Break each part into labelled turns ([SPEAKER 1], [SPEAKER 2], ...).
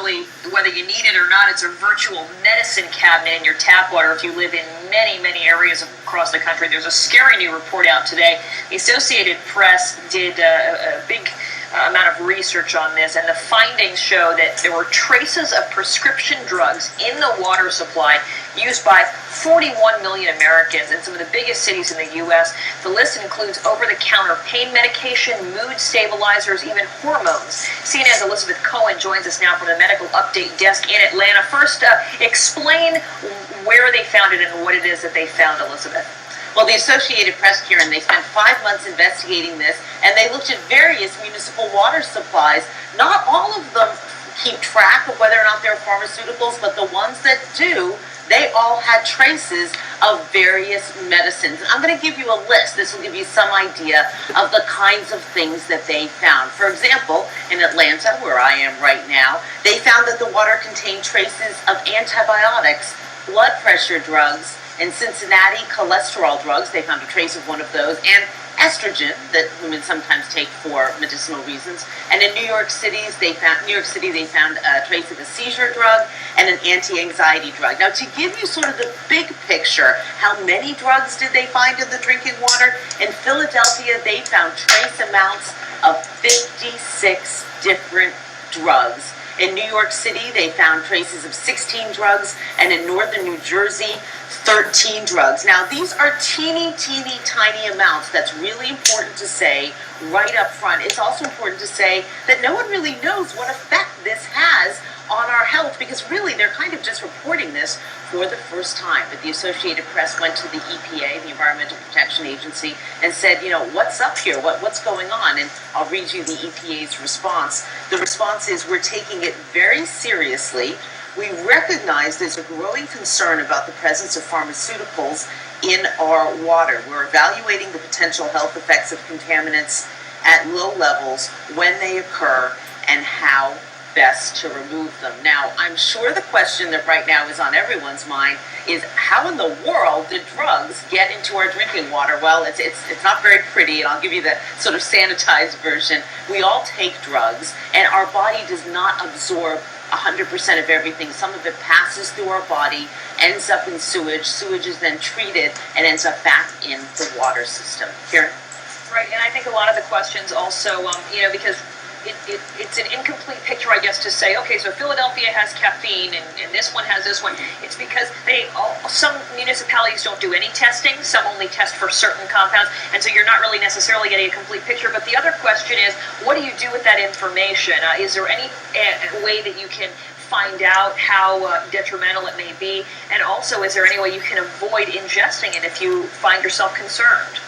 [SPEAKER 1] literally, whether you need it or not, it's a virtual medicine cabinet in your tap water if you live in many, many areas across the country. There's a scary new report out today. The Associated Press did a big amount of research on this, and the findings show that there were traces of prescription drugs in the water supply used by 41 million Americans in some of the biggest cities in the U.S. The list includes over-the-counter pain medication, mood stabilizers, even hormones. CNN's Elizabeth Cohen joins us now from the Medical Update Desk in Atlanta. First, explain where they found it and what it is that they found, Elizabeth.
[SPEAKER 2] Well, the Associated Press, Karen, they spent 5 months investigating this, and they looked at various municipal water supplies. Not all of them keep track of whether or not they're pharmaceuticals, but the ones that do, they all had traces of various medicines. And I'm going to give you a list. This will give you some idea of the kinds of things that they found. For example, in Atlanta, where I am right now, they found that the water contained traces of antibiotics, blood pressure drugs. In Cincinnati, cholesterol drugs, they found a trace of one of those, and estrogen that women sometimes take for medicinal reasons. And in New York City, they found a trace of a seizure drug and an anti-anxiety drug. Now, to give you sort of the big picture, how many drugs did they find in the drinking water? In Philadelphia, they found trace amounts of 56 different drugs. In New York City, they found traces of 16 drugs, and in northern New Jersey, 13 drugs. Now, these are teeny, tiny amounts. That's really important to say right up front. It's also important to say that no one really knows what effect this has on our health, because really they're kind of just reporting this for the first time. But the Associated Press went to the EPA, the Environmental Protection Agency, and said, you know, what's up here? What's going on? And I'll read you the EPA's response. The response is, we're taking it very seriously. We recognize there's a growing concern about the presence of pharmaceuticals in our water. We're evaluating the potential health effects of contaminants at low levels when they occur and how best to remove them. Now, I'm sure the question that right now is on everyone's mind is, how in the world did drugs get into our drinking water? Well, it's not very pretty, and I'll give you the sort of sanitized version. We all take drugs, and our body does not absorb 100% of everything. Some of it passes through our body, ends up in sewage. Sewage is then treated and ends up back in the water system. Karen?
[SPEAKER 1] Right, and I think a lot of the questions also, because it's an incomplete picture, I guess, to say, okay, so Philadelphia has caffeine and this one has this one. It's because some municipalities don't do any testing, some only test for certain compounds, and so you're not really necessarily getting a complete picture. But the other question is, what do you do with that information? Is there any way that you can find out how detrimental it may be? And also, is there any way you can avoid ingesting it if you find yourself concerned?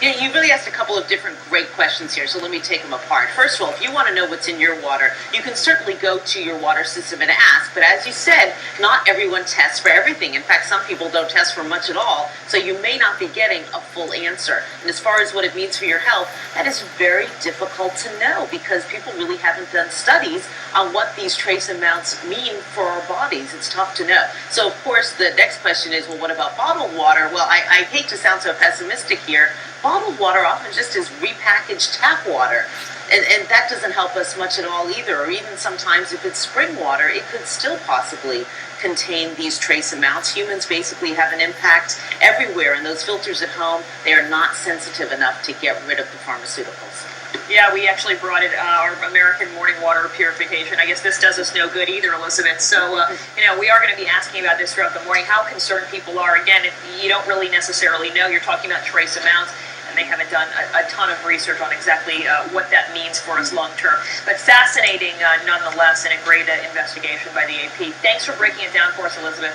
[SPEAKER 2] You really asked a couple of different great questions here, so let me take them apart. First of all, if you want to know what's in your water, you can certainly go to your water system and ask. But as you said, not everyone tests for everything. In fact, some people don't test for much at all, so you may not be getting a full answer. And as far as what it means for your health, that is very difficult to know, because people really haven't done studies on what these trace amounts mean for our bodies. It's tough to know. So, of course, the next question is, well, what about bottled water? Well, I hate to sound so pessimistic here. Bottled water often just is repackaged tap water, and that doesn't help us much at all either. Or even sometimes if it's spring water, it could still possibly contain these trace amounts. Humans basically have an impact everywhere, and those filters at home, they are not sensitive enough to get rid of the pharmaceuticals.
[SPEAKER 1] Yeah, we actually brought it, our American morning water purification. I guess this does us no good either, Elizabeth. So, we are going to be asking about this throughout the morning, how concerned people are. Again, if you don't really necessarily know, you're talking about trace amounts, and they haven't done a ton of research on exactly what that means for us long term. But fascinating nonetheless, and a great investigation by the AP. Thanks for breaking it down for us, Elizabeth.